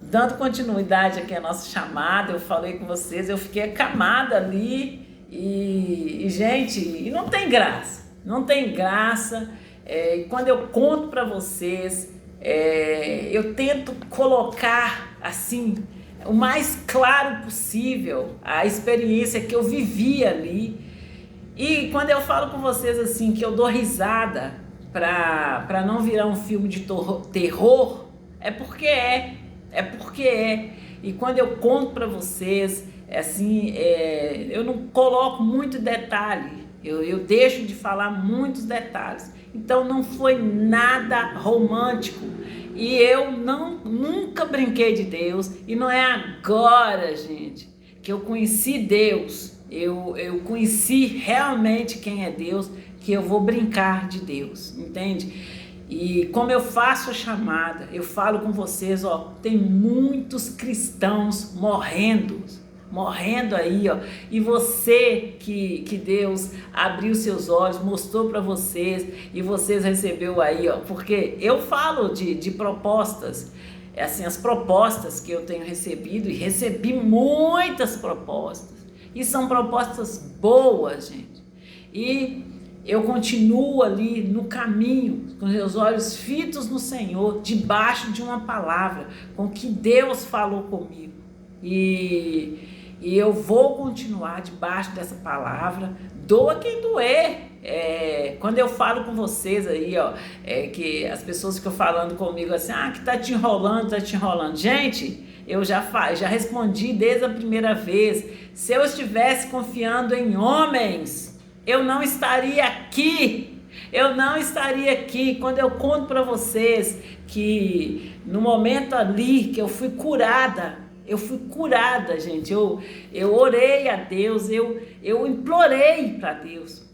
dando continuidade aqui à nossa chamada, eu falei com vocês, eu fiquei acamada ali gente, e não tem graça, não tem graça. E quando eu conto para vocês, eu tento colocar assim o mais claro possível a experiência que eu vivi ali. E quando eu falo com vocês assim que eu dou risada para não virar um filme de terror, é porque é. E quando eu conto para vocês, assim, eu não coloco muito detalhe, eu deixo de falar muitos detalhes. Então não foi nada romântico e eu nunca brinquei de Deus, e não é agora, gente, que eu conheci Deus, eu conheci realmente quem é Deus, que eu vou brincar de Deus, entende? E como eu faço a chamada, eu falo com vocês, ó, tem muitos cristãos morrendo aí, ó, e você que Deus abriu seus olhos, mostrou para vocês, e vocês recebeu aí, ó, porque eu falo de propostas, assim, as propostas que eu tenho recebido, e recebi muitas propostas, e são propostas boas, gente, e eu continuo ali no caminho, com meus olhos fitos no Senhor, debaixo de uma palavra, com que Deus falou comigo, e eu vou continuar debaixo dessa palavra, doa quem doer. Quando eu falo com vocês aí, ó, que as pessoas ficam falando comigo assim, que tá te enrolando. Gente, eu já respondi desde a primeira vez. Se eu estivesse confiando em homens, eu não estaria aqui. Quando eu conto para vocês que no momento ali que eu fui curada, gente, eu orei a Deus, eu implorei para Deus,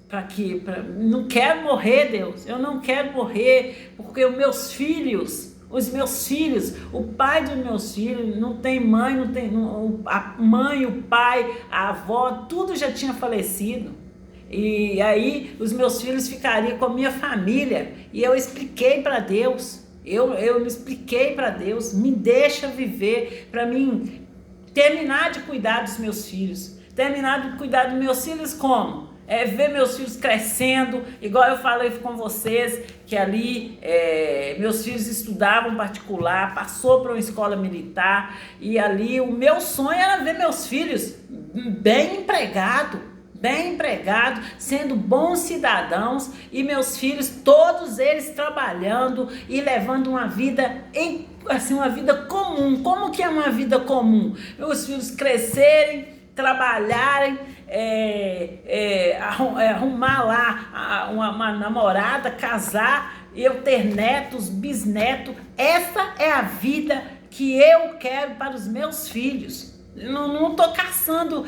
não quero morrer, Deus, eu não quero morrer, porque os meus filhos, o pai dos meus filhos não tem mãe, a mãe, o pai, a avó, tudo já tinha falecido, e aí os meus filhos ficariam com a minha família, e eu expliquei para Deus, eu me expliquei para Deus, me deixa viver, para mim terminar de cuidar dos meus filhos. Terminar de cuidar dos meus filhos como? Ver meus filhos crescendo, igual eu falei com vocês, que ali meus filhos estudavam particular, passou para uma escola militar, e ali o meu sonho era ver meus filhos bem empregados, sendo bons cidadãos, e meus filhos, todos eles trabalhando e levando uma vida uma vida comum. Como que é uma vida comum? Meus filhos crescerem, trabalharem, arrumar lá uma namorada, casar, eu ter netos, bisnetos. Essa é a vida que eu quero para os meus filhos. Não estou caçando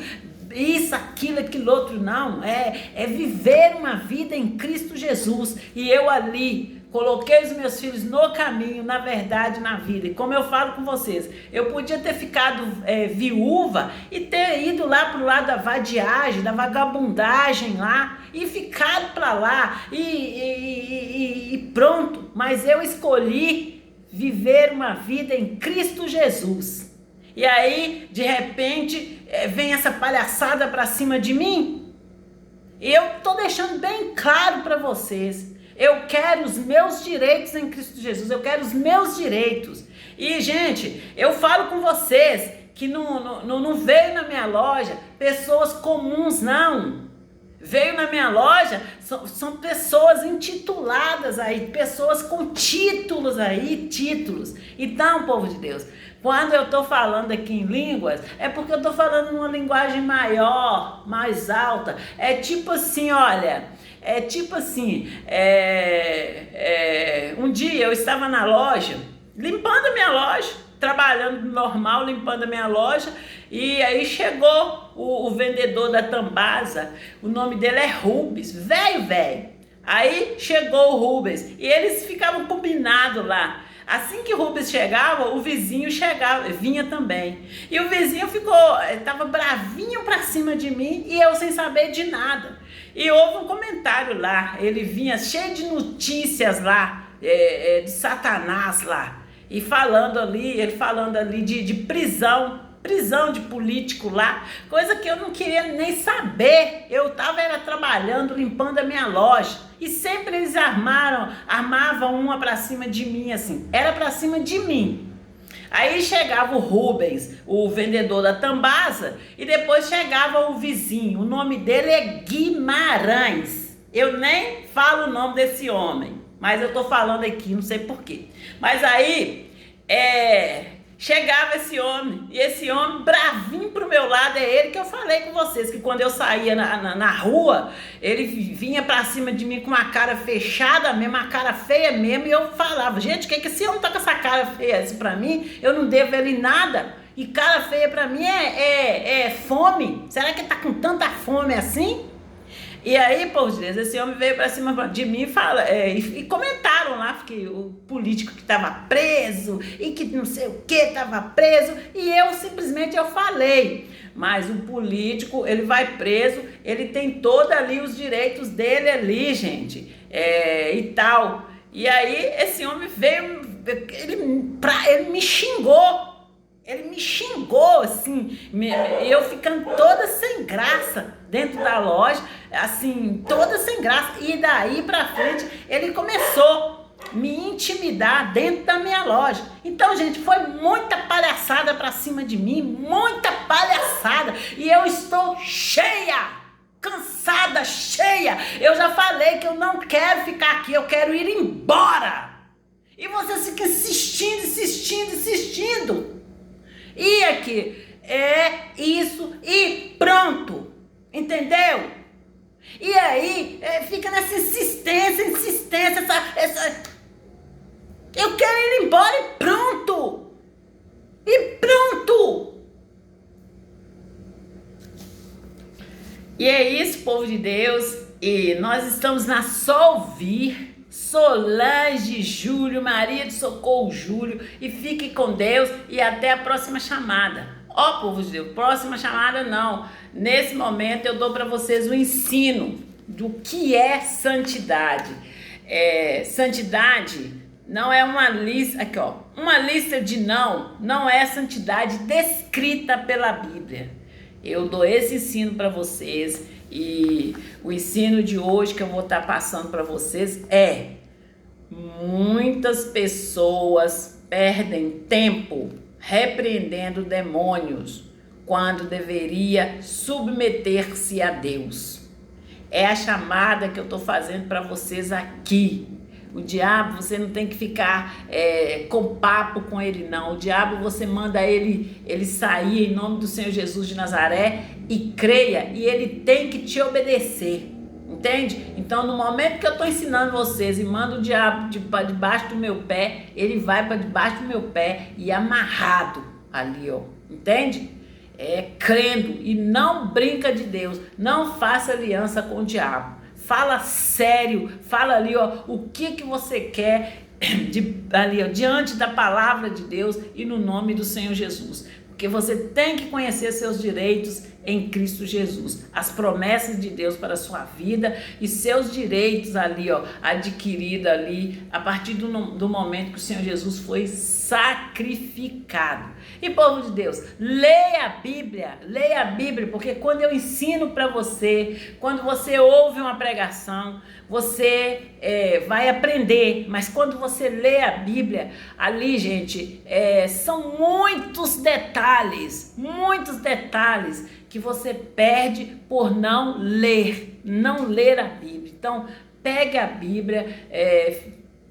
isso, aquilo outro, não. É viver uma vida em Cristo Jesus. E eu ali coloquei os meus filhos no caminho, na verdade, na vida. E como eu falo com vocês, eu podia ter ficado viúva e ter ido lá pro lado da vadiagem, da vagabundagem lá, e ficado para lá e pronto. Mas eu escolhi viver uma vida em Cristo Jesus. E aí, de repente, vem essa palhaçada para cima de mim. E eu tô deixando bem claro para vocês. Eu quero os meus direitos em Cristo Jesus. Eu quero os meus direitos. E, gente, eu falo com vocês que não veio na minha loja pessoas comuns, não. Veio na minha loja, são pessoas intituladas aí, pessoas com títulos aí, títulos. Então, povo de Deus, quando eu estou falando aqui em línguas, é porque eu estou falando numa linguagem maior, mais alta. É tipo assim, olha, um dia eu estava na loja, limpando a minha loja, trabalhando normal, limpando a minha loja, e aí chegou o vendedor da Tambasa, o nome dele é Rubens, velho. Aí chegou o Rubens, e eles ficavam combinados lá. Assim que o Rubens chegava, o vizinho vinha também. E o vizinho estava bravinho pra cima de mim, e eu sem saber de nada. E houve um comentário lá, ele vinha cheio de notícias lá, de Satanás lá. E ele falando ali de prisão de político lá, coisa que eu não queria nem saber. Eu era trabalhando, limpando a minha loja, e sempre eles armavam uma pra cima de mim, assim, era pra cima de mim. Aí chegava o Rubens, o vendedor da Tambasa, e depois chegava o vizinho, o nome dele é Guimarães. Eu nem falo o nome desse homem, mas eu tô falando aqui, não sei porquê. Mas aí, chegava esse homem, e esse homem bravinho pro meu lado, é ele que eu falei com vocês, que quando eu saía na rua, ele vinha pra cima de mim com uma cara fechada mesmo, uma cara feia mesmo, e eu falava, gente, o que esse homem tá com essa cara feia assim pra mim? Eu não devo ele nada, e cara feia pra mim é fome. Será que ele tá com tanta fome assim? E aí, povo de Deus, esse homem veio pra cima de mim e comentaram lá que o político que estava preso e que não sei o que estava preso, e eu simplesmente falei, mas o político, ele vai preso, ele tem todos ali os direitos dele ali, gente, e tal. E aí esse homem veio, ele me xingou. Ele me xingou, assim, eu ficando toda sem graça dentro da loja, assim, toda sem graça. E daí pra frente, ele começou a me intimidar dentro da minha loja. Então, gente, foi muita palhaçada pra cima de mim, muita palhaçada. E eu estou cheia, cansada, cheia. Eu já falei que eu não quero ficar aqui, eu quero ir embora. E vocês ficam insistindo, insistindo, insistindo. E aqui, é isso e pronto, entendeu? E aí, fica nessa insistência, eu quero ir embora e pronto, E é isso, povo de Deus, e nós estamos na Solvir, Solange Júlio, Maria de Socorro Júlio, e fique com Deus e até a próxima chamada. Ó, povo de Deus, próxima chamada não. Nesse momento eu dou para vocês o ensino do que é santidade. Santidade não é uma lista, aqui ó, uma lista de não é santidade descrita pela Bíblia. Eu dou esse ensino para vocês. E o ensino de hoje que eu vou estar passando para vocês muitas pessoas perdem tempo repreendendo demônios quando deveria submeter-se a Deus. É a chamada que eu estou fazendo para vocês aqui. O diabo, você não tem que ficar com papo com ele, não. O diabo, você manda ele sair em nome do Senhor Jesus de Nazaré e creia, e ele tem que te obedecer, entende? Então, no momento que eu estou ensinando vocês e mando o diabo para debaixo do meu pé, ele vai para debaixo do meu pé e amarrado ali, ó, entende? Crendo, e não brinca de Deus, não faça aliança com o diabo. Fala sério, fala ali, ó, o que você quer ali, ó, diante da palavra de Deus e no nome do Senhor Jesus. Porque você tem que conhecer seus direitos em Cristo Jesus, as promessas de Deus para a sua vida e seus direitos ali, ó, adquiridos ali a partir do momento que o Senhor Jesus foi sacrificado. E povo de Deus, leia a Bíblia, porque quando eu ensino para você, quando você ouve uma pregação, você vai aprender, mas quando você lê a Bíblia, ali, gente, são muitos detalhes que você perde por não ler a Bíblia. Então, pegue a Bíblia,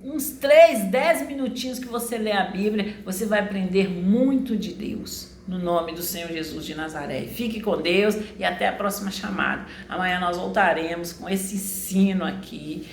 uns 10 minutinhos que você lê a Bíblia, você vai aprender muito de Deus, no nome do Senhor Jesus de Nazaré. Fique com Deus e até a próxima chamada. Amanhã nós voltaremos com esse ensino aqui,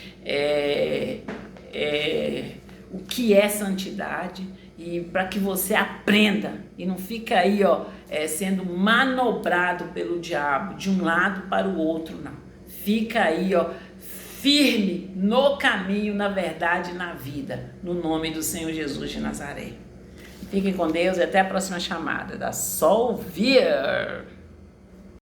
o que é santidade, e para que você aprenda e não fica aí, ó, sendo manobrado pelo diabo de um lado para o outro, não. Fica aí, ó, firme no caminho, na verdade, na vida, no nome do Senhor Jesus de Nazaré. Fiquem com Deus e até a próxima chamada da Solvir.